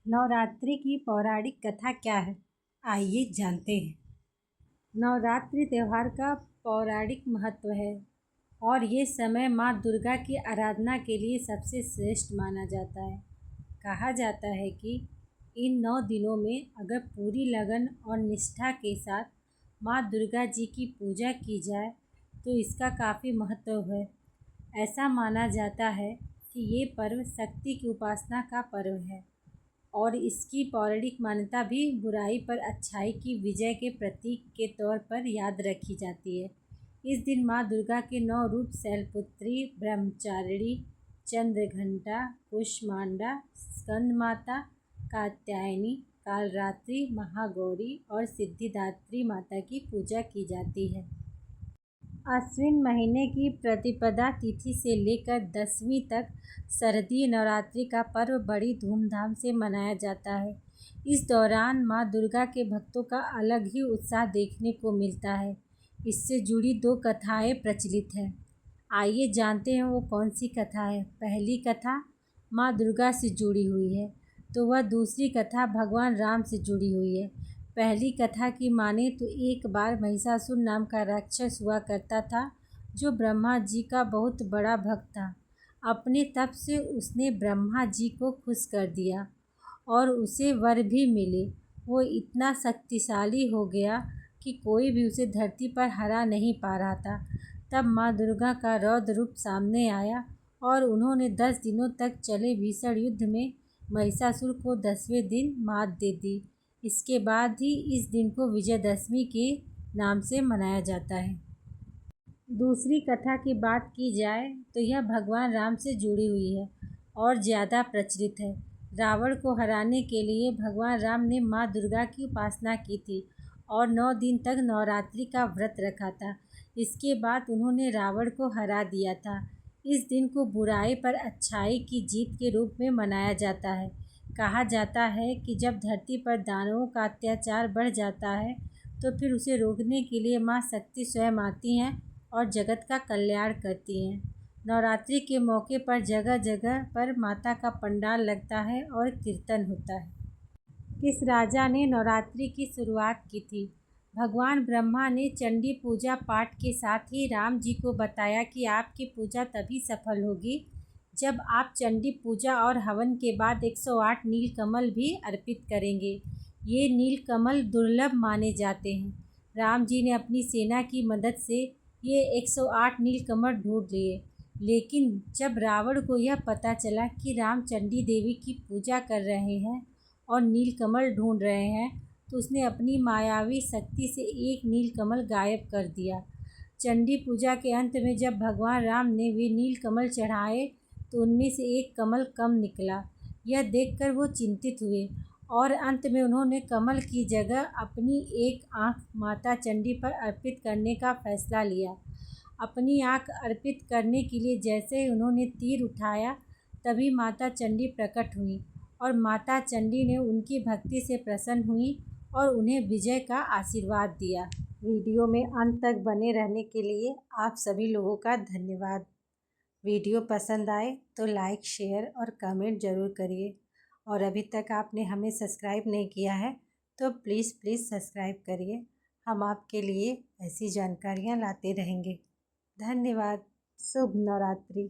नवरात्रि की पौराणिक कथा क्या है? आइए जानते हैं। नवरात्रि त्यौहार का पौराणिक महत्व है और ये समय माँ दुर्गा की आराधना के लिए सबसे श्रेष्ठ माना जाता है। कहा जाता है कि इन 9 दिनों में अगर पूरी लगन और निष्ठा के साथ माँ दुर्गा जी की पूजा की जाए तो इसका काफ़ी महत्व है। ऐसा माना जाता है कि ये पर्व शक्ति की उपासना का पर्व है और इसकी पौराणिक मान्यता भी बुराई पर अच्छाई की विजय के प्रतीक के तौर पर याद रखी जाती है। इस दिन माँ दुर्गा के 9 रूप शैलपुत्री, ब्रह्मचारिणी, चंद्रघंटा, कुष्मांडा, स्कंदमाता, कात्यायनी, कालरात्रि, महागौरी और सिद्धिदात्री माता की पूजा की जाती है। आश्विन महीने की प्रतिपदा तिथि से लेकर 10वीं तक शारदीय नवरात्रि का पर्व बड़ी धूमधाम से मनाया जाता है। इस दौरान माँ दुर्गा के भक्तों का अलग ही उत्साह देखने को मिलता है। इससे जुड़ी 2 कथाएं प्रचलित हैं। आइए जानते हैं वो कौन सी कथा है। पहली कथा माँ दुर्गा से जुड़ी हुई है तो वह दूसरी कथा भगवान राम से जुड़ी हुई है। पहली कथा की माने तो एक बार महिषासुर नाम का राक्षस हुआ करता था जो ब्रह्मा जी का बहुत बड़ा भक्त था। अपने तप से उसने ब्रह्मा जी को खुश कर दिया और उसे वर भी मिले। वो इतना शक्तिशाली हो गया कि कोई भी उसे धरती पर हरा नहीं पा रहा था। तब माँ दुर्गा का रौद्र रूप सामने आया और उन्होंने 10 दिनों तक चले भीषण युद्ध में महिषासुर को 10वें दिन मात दे दी। इसके बाद ही इस दिन को विजयदशमी के नाम से मनाया जाता है। दूसरी कथा की बात की जाए तो यह भगवान राम से जुड़ी हुई है और ज़्यादा प्रचलित है। रावण को हराने के लिए भगवान राम ने माँ दुर्गा की उपासना की थी और 9 दिन तक नवरात्रि का व्रत रखा था। इसके बाद उन्होंने रावण को हरा दिया था। इस दिन को बुराई पर अच्छाई की जीत के रूप में मनाया जाता है। कहा जाता है कि जब धरती पर दानवों का अत्याचार बढ़ जाता है तो फिर उसे रोकने के लिए माँ शक्ति स्वयं आती हैं और जगत का कल्याण करती हैं। नवरात्रि के मौके पर जगह जगह पर माता का पंडाल लगता है और कीर्तन होता है। किस राजा ने नवरात्रि की शुरुआत की थी? भगवान ब्रह्मा ने चंडी पूजा पाठ के साथ ही राम जी को बताया कि आपकी पूजा तभी सफल होगी जब आप चंडी पूजा और हवन के बाद 108 नीलकमल भी अर्पित करेंगे। ये नीलकमल दुर्लभ माने जाते हैं। राम जी ने अपनी सेना की मदद से ये 108 नीलकमल ढूंढ लिए, लेकिन जब रावण को यह पता चला कि राम चंडी देवी की पूजा कर रहे हैं और नीलकमल ढूंढ रहे हैं तो उसने अपनी मायावी शक्ति से एक नीलकमल गायब कर दिया। चंडी पूजा के अंत में जब भगवान राम ने वे नीलकमल चढ़ाए तो उनमें से एक कमल कम निकला। यह देखकर वो चिंतित हुए और अंत में उन्होंने कमल की जगह अपनी एक आँख माता चंडी पर अर्पित करने का फैसला लिया। अपनी आँख अर्पित करने के लिए जैसे ही उन्होंने तीर उठाया तभी माता चंडी प्रकट हुई और माता चंडी ने उनकी भक्ति से प्रसन्न हुई और उन्हें विजय का आशीर्वाद दिया। वीडियो में अंत तक बने रहने के लिए आप सभी लोगों का धन्यवाद। वीडियो पसंद आए तो लाइक, शेयर और कमेंट ज़रूर करिए और अभी तक आपने हमें सब्सक्राइब नहीं किया है तो प्लीज़ सब्सक्राइब करिए। हम आपके लिए ऐसी जानकारियाँ लाते रहेंगे। धन्यवाद। शुभ नवरात्रि।